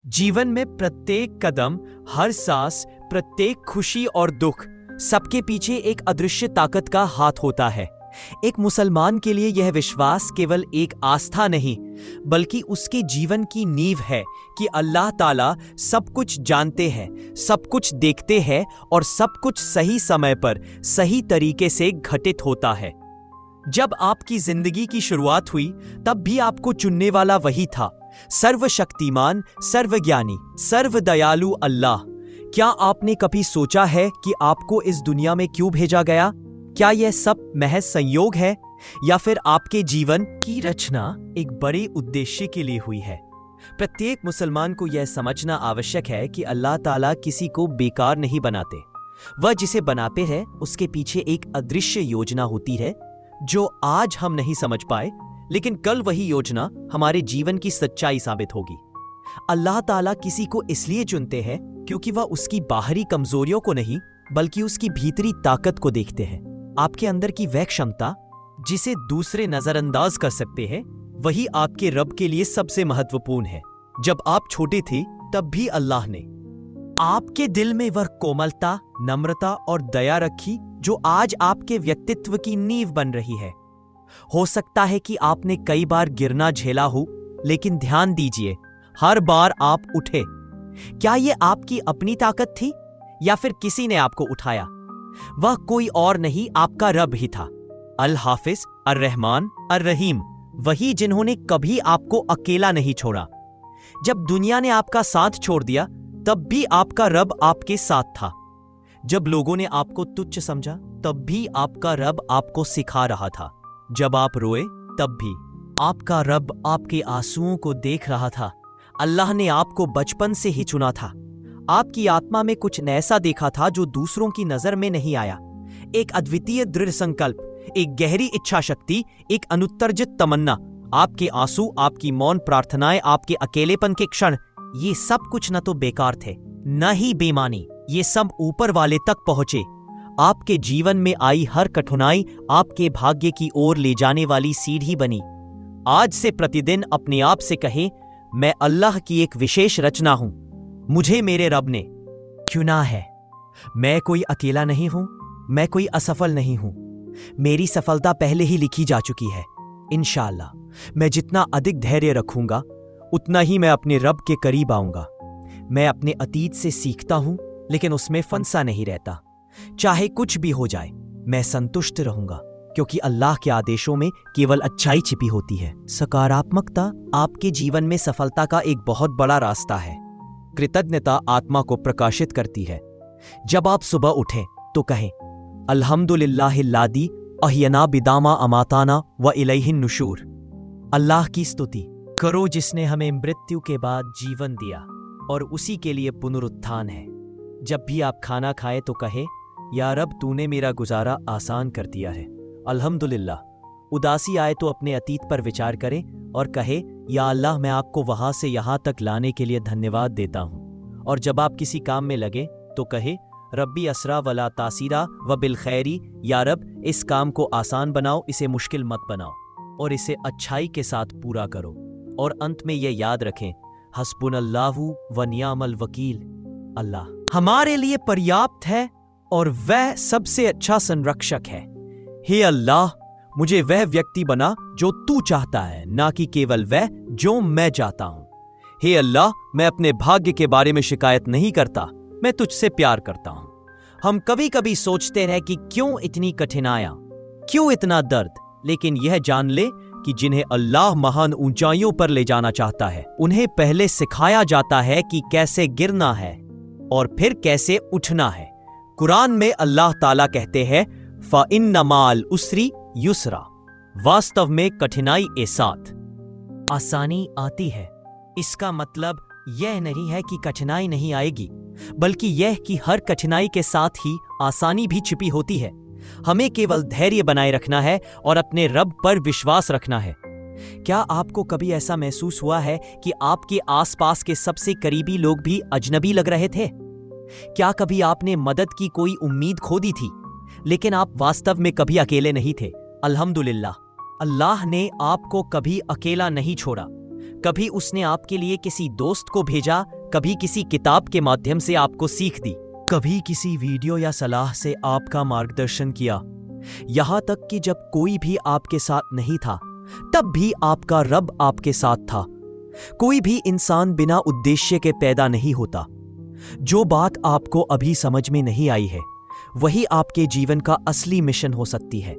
जीवन में प्रत्येक कदम, हर सांस, प्रत्येक खुशी और दुख, सबके पीछे एक अदृश्य ताकत का हाथ होता है। एक मुसलमान के लिए यह विश्वास केवल एक आस्था नहीं, बल्कि उसके जीवन की नींव है कि अल्लाह ताला सब कुछ जानते हैं, सब कुछ देखते हैं और सब कुछ सही समय पर सही तरीके से घटित होता है। जब आपकी जिंदगी की शुरुआत हुई, तब भी आपको चुनने वाला वही था, सर्वशक्तिमान, सर्वज्ञानी, सर्वदयालु अल्लाह। क्या आपने कभी सोचा है कि आपको इस दुनिया में क्यों भेजा गया? क्या यह सब महज संयोग है या फिर आपके जीवन की रचना एक बड़े उद्देश्य के लिए हुई है? प्रत्येक मुसलमान को यह समझना आवश्यक है कि अल्लाह ताला किसी को बेकार नहीं बनाते। वह जिसे बनाते हैं उसके पीछे एक अदृश्य योजना होती है जो आज हम नहीं समझ पाए, लेकिन कल वही योजना हमारे जीवन की सच्चाई साबित होगी। अल्लाह ताला किसी को इसलिए चुनते हैं क्योंकि वह उसकी बाहरी कमजोरियों को नहीं, बल्कि उसकी भीतरी ताकत को देखते हैं। आपके अंदर की वह क्षमता जिसे दूसरे नजरअंदाज कर सकते हैं, वही आपके रब के लिए सबसे महत्वपूर्ण है। जब आप छोटे थे, तब भी अल्लाह ने आपके दिल में वह कोमलता, नम्रता और दया रखी जो आज आपके व्यक्तित्व की नींव बन रही है। हो सकता है कि आपने कई बार गिरना झेला हो, लेकिन ध्यान दीजिए, हर बार आप उठे। क्या यह आपकी अपनी ताकत थी या फिर किसी ने आपको उठाया? वह कोई और नहीं, आपका रब ही था। अल हाफिज, अर रहमान, अर रहीम, वही जिन्होंने कभी आपको अकेला नहीं छोड़ा। जब दुनिया ने आपका साथ छोड़ दिया, तब भी आपका रब आपके साथ था। जब लोगों ने आपको तुच्छ समझा, तब भी आपका रब आपको सिखा रहा था। जब आप रोए, तब भी आपका रब आपके आंसुओं को देख रहा था। अल्लाह ने आपको बचपन से ही चुना था। आपकी आत्मा में कुछ ऐसा देखा था जो दूसरों की नजर में नहीं आया। एक अद्वितीय दृढ़ संकल्प, एक गहरी इच्छा शक्ति, एक अनुत्तरजित तमन्ना। आपके आंसू, आपकी मौन प्रार्थनाएं, आपके अकेलेपन के क्षण, ये सब कुछ न तो बेकार थे, न ही बेमानी। ये सब ऊपर वाले तक पहुंचे। आपके जीवन में आई हर कठिनाई आपके भाग्य की ओर ले जाने वाली सीढ़ी बनी। आज से प्रतिदिन अपने आप से कहें, मैं अल्लाह की एक विशेष रचना हूं। मुझे मेरे रब ने चुना है। मैं कोई अकेला नहीं हूं, मैं कोई असफल नहीं हूं। मेरी सफलता पहले ही लिखी जा चुकी है। इंशाअल्लाह मैं जितना अधिक धैर्य रखूंगा, उतना ही मैं अपने रब के करीब आऊंगा। मैं अपने अतीत से सीखता हूं, लेकिन उसमें फंसा नहीं रहता। चाहे कुछ भी हो जाए, मैं संतुष्ट रहूंगा, क्योंकि अल्लाह के आदेशों में केवल अच्छाई छिपी होती है। सकारात्मकता आपके जीवन में सफलता का एक बहुत बड़ा रास्ता है। कृतज्ञता आत्मा को प्रकाशित करती है। जब आप सुबह उठें तो कहें, अल्हम्दुलिल्लाहिल्लादी अहयना बिदामा अमाताना व इलैहिन नुशूर। अल्लाह की स्तुति करो जिसने हमें मृत्यु के बाद जीवन दिया और उसी के लिए पुनरुत्थान है। जब भी आप खाना खाएं तो कहें, या रब तूने मेरा गुजारा आसान कर दिया है, अल्हम्दुलिल्लाह। उदासी आए तो अपने अतीत पर विचार करें और कहे, या अल्लाह मैं आपको वहां से यहां तक लाने के लिए धन्यवाद देता हूं। और जब आप किसी काम में लगे तो कहे, रब्बी असरा वला तासीरा व बिल खैरी, या रब इस काम को आसान बनाओ, इसे मुश्किल मत बनाओ और इसे अच्छाई के साथ पूरा करो। और अंत में यह याद रखें, हस्बुनल्लाहु व नियामल वकील, अल्लाह हमारे लिए पर्याप्त है और वह सबसे अच्छा संरक्षक है। हे अल्लाह, मुझे वह व्यक्ति बना जो तू चाहता है, ना कि केवल वह जो मैं चाहता हूं। हे अल्लाह, मैं अपने भाग्य के बारे में शिकायत नहीं करता, मैं तुझसे प्यार करता हूं। हम कभी कभी सोचते रहे कि क्यों इतनी कठिनाइयां, क्यों इतना दर्द, लेकिन यह जान ले कि जिन्हें अल्लाह महान ऊंचाइयों पर ले जाना चाहता है, उन्हें पहले सिखाया जाता है कि कैसे गिरना है और फिर कैसे उठना है। कुरान में अल्लाह ताला कहते हैं, फ़इन्न माल उसरी युसरा। वास्तव में कठिनाई के साथ आसानी आती है। इसका मतलब यह नहीं है कि कठिनाई नहीं आएगी, बल्कि यह कि हर कठिनाई के साथ ही आसानी भी छिपी होती है। हमें केवल धैर्य बनाए रखना है और अपने रब पर विश्वास रखना है। क्या आपको कभी ऐसा महसूस हुआ है कि आपके आसपास के सबसे करीबी लोग भी अजनबी लग रहे थे? क्या कभी आपने मदद की कोई उम्मीद खो दी थी, लेकिन आप वास्तव में कभी अकेले नहीं थे? अल्हम्दुलिल्लाह, अल्लाह ने आपको कभी अकेला नहीं छोड़ा, कभी उसने आपके लिए किसी दोस्त को भेजा, कभी किसी किताब के माध्यम से आपको सीख दी, कभी किसी वीडियो या सलाह से आपका मार्गदर्शन किया। यहां तक कि जब कोई भी आपके साथ नहीं था, तब भी आपका रब आपके साथ था। कोई भी इंसान बिना उद्देश्य के पैदा नहीं होता। जो बात आपको अभी समझ में नहीं आई है, वही आपके जीवन का असली मिशन हो सकती है।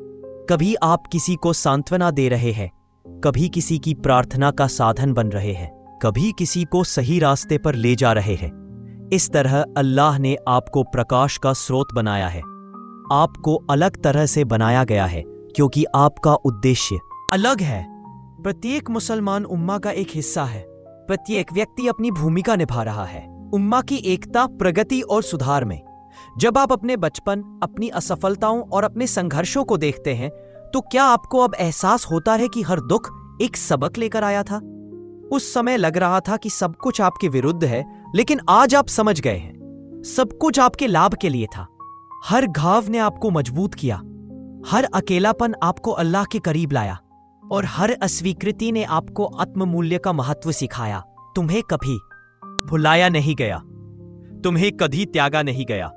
कभी आप किसी को सांत्वना दे रहे हैं, कभी किसी की प्रार्थना का साधन बन रहे हैं, कभी किसी को सही रास्ते पर ले जा रहे हैं। इस तरह अल्लाह ने आपको प्रकाश का स्रोत बनाया है। आपको अलग तरह से बनाया गया है क्योंकि आपका उद्देश्य अलग है। प्रत्येक मुसलमान उम्मा का एक हिस्सा है। प्रत्येक व्यक्ति अपनी भूमिका निभा रहा है उम्मा की एकता, प्रगति और सुधार में। जब आप अपने बचपन, अपनी असफलताओं और अपने संघर्षों को देखते हैं, तो क्या आपको अब एहसास होता है कि हर दुख एक सबक लेकर आया था? उस समय लग रहा था कि सब कुछ आपके विरुद्ध है, लेकिन आज आप समझ गए हैं, सब कुछ आपके लाभ के लिए था। हर घाव ने आपको मजबूत किया, हर अकेलापन आपको अल्लाह के करीब लाया, और हर अस्वीकृति ने आपको आत्ममूल्य का महत्व सिखाया। तुम्हें कभी भुलाया नहीं गया, तुम्हें कभी त्यागा नहीं गया।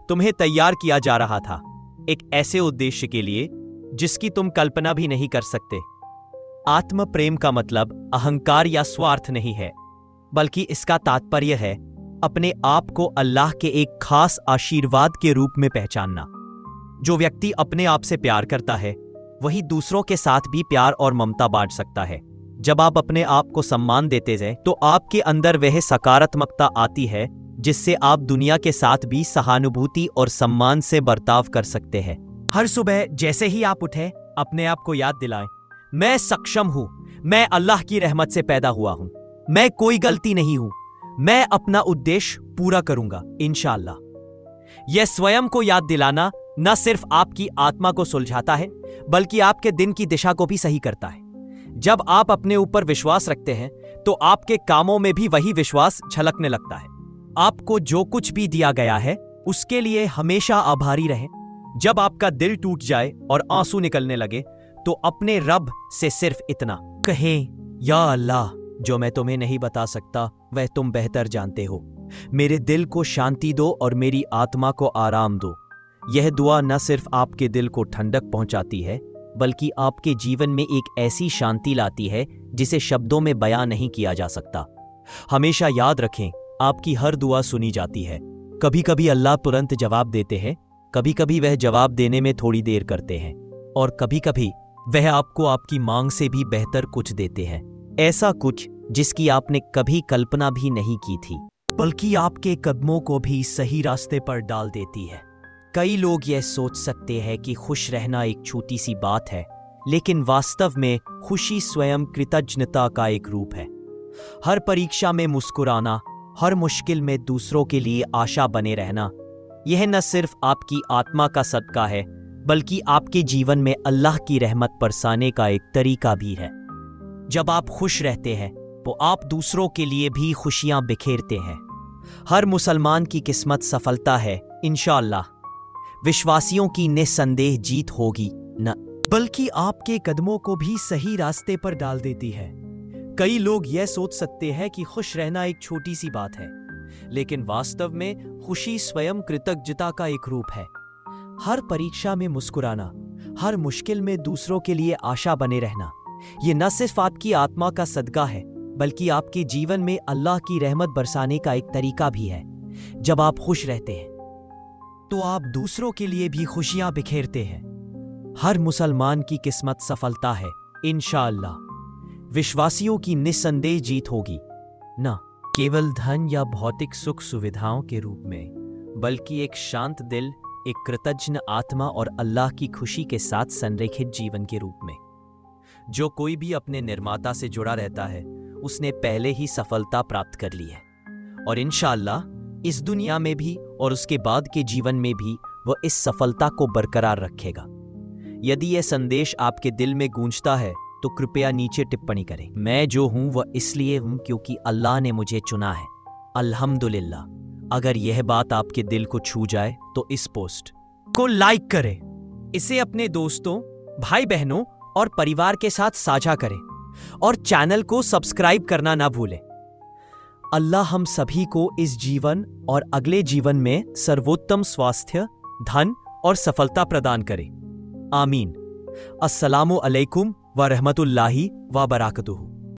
तुम्हें तैयार किया जा रहा था एक ऐसे उद्देश्य के लिए जिसकी तुम कल्पना भी नहीं कर सकते। आत्म प्रेम का मतलब अहंकार या स्वार्थ नहीं है, बल्कि इसका तात्पर्य है अपने आप को अल्लाह के एक खास आशीर्वाद के रूप में पहचानना। जो व्यक्ति अपने आप से प्यार करता है, वही दूसरों के साथ भी प्यार और ममता बांट सकता है। जब आप अपने आप को सम्मान देते हैं, तो आपके अंदर वह सकारात्मकता आती है जिससे आप दुनिया के साथ भी सहानुभूति और सम्मान से बर्ताव कर सकते हैं। हर सुबह जैसे ही आप उठे, अपने आप को याद दिलाएं, मैं सक्षम हूं, मैं अल्लाह की रहमत से पैदा हुआ हूं, मैं कोई गलती नहीं हूं, मैं अपना उद्देश्य पूरा करूंगा इंशाअल्लाह। यह स्वयं को याद दिलाना न सिर्फ आपकी आत्मा को सुलझाता है, बल्कि आपके दिन की दिशा को भी सही करता है। जब आप अपने ऊपर विश्वास रखते हैं, तो आपके कामों में भी वही विश्वास झलकने लगता है। आपको जो कुछ भी दिया गया है, उसके लिए हमेशा आभारी रहें। जब आपका दिल टूट जाए और आंसू निकलने लगे, तो अपने रब से सिर्फ इतना कहें, या अल्लाह, जो मैं तुम्हें नहीं बता सकता वह तुम बेहतर जानते हो। मेरे दिल को शांति दो और मेरी आत्मा को आराम दो। यह दुआ न सिर्फ आपके दिल को ठंडक पहुंचाती है, बल्कि आपके जीवन में एक ऐसी शांति लाती है जिसे शब्दों में बयां नहीं किया जा सकता। हमेशा याद रखें, आपकी हर दुआ सुनी जाती है। कभी कभी अल्लाह तुरंत जवाब देते हैं, कभी कभी वह जवाब देने में थोड़ी देर करते हैं, और कभी कभी वह आपको आपकी मांग से भी बेहतर कुछ देते हैं। ऐसा कुछ जिसकी आपने कभी कल्पना भी नहीं की थी, बल्कि आपके कदमों को भी सही रास्ते पर डाल देती है। कई लोग यह सोच सकते हैं कि खुश रहना एक छोटी सी बात है, लेकिन वास्तव में खुशी स्वयं कृतज्ञता का एक रूप है। हर परीक्षा में मुस्कुराना, हर मुश्किल में दूसरों के लिए आशा बने रहना, यह न सिर्फ आपकी आत्मा का सदका है, बल्कि आपके जीवन में अल्लाह की रहमत बरसाने का एक तरीका भी है। जब आप खुश रहते हैं, तो आप दूसरों के लिए भी खुशियां बिखेरते हैं। हर मुसलमान की किस्मत सफलता है इंशाअल्लाह। विश्वासियों की निस्संदेह जीत होगी, न बल्कि आपके कदमों को भी सही रास्ते पर डाल देती है। कई लोग यह सोच सकते हैं कि खुश रहना एक छोटी सी बात है, लेकिन वास्तव में खुशी स्वयं कृतज्ञता का एक रूप है। हर परीक्षा में मुस्कुराना, हर मुश्किल में दूसरों के लिए आशा बने रहना, ये न सिर्फ आपकी आत्मा का सदका है, बल्कि आपके जीवन में अल्लाह की रहमत बरसाने का एक तरीका भी है। जब आप खुश रहते हैं, तो आप दूसरों के लिए भी खुशियां बिखेरते हैं। हर मुसलमान की किस्मत सफलता है इंशाअल्लाह। विश्वासियों की निस्संदेह जीत होगी, न केवल धन या भौतिक सुख सुविधाओं के रूप में, बल्कि एक शांत दिल, एक कृतज्ञ आत्मा और अल्लाह की खुशी के साथ संरेखित जीवन के रूप में। जो कोई भी अपने निर्माता से जुड़ा रहता है, उसने पहले ही सफलता प्राप्त कर ली है, और इंशाअल्लाह इस दुनिया में भी और उसके बाद के जीवन में भी वह इस सफलता को बरकरार रखेगा। यदि यह संदेश आपके दिल में गूंजता है, तो कृपया नीचे टिप्पणी करें, मैं जो हूं वह इसलिए हूं क्योंकि अल्लाह ने मुझे चुना है। अल्हम्दुलिल्लाह। अगर यह बात आपके दिल को छू जाए, तो इस पोस्ट को लाइक करें, इसे अपने दोस्तों, भाई बहनों और परिवार के साथ साझा करें। और चैनल को सब्सक्राइब करना ना भूलें। अल्लाह हम सभी को इस जीवन और अगले जीवन में सर्वोत्तम स्वास्थ्य, धन और सफलता प्रदान करे। आमीन। अस्सलामु अलैकुम व रहमतुल्लाहि व बरकातुहू।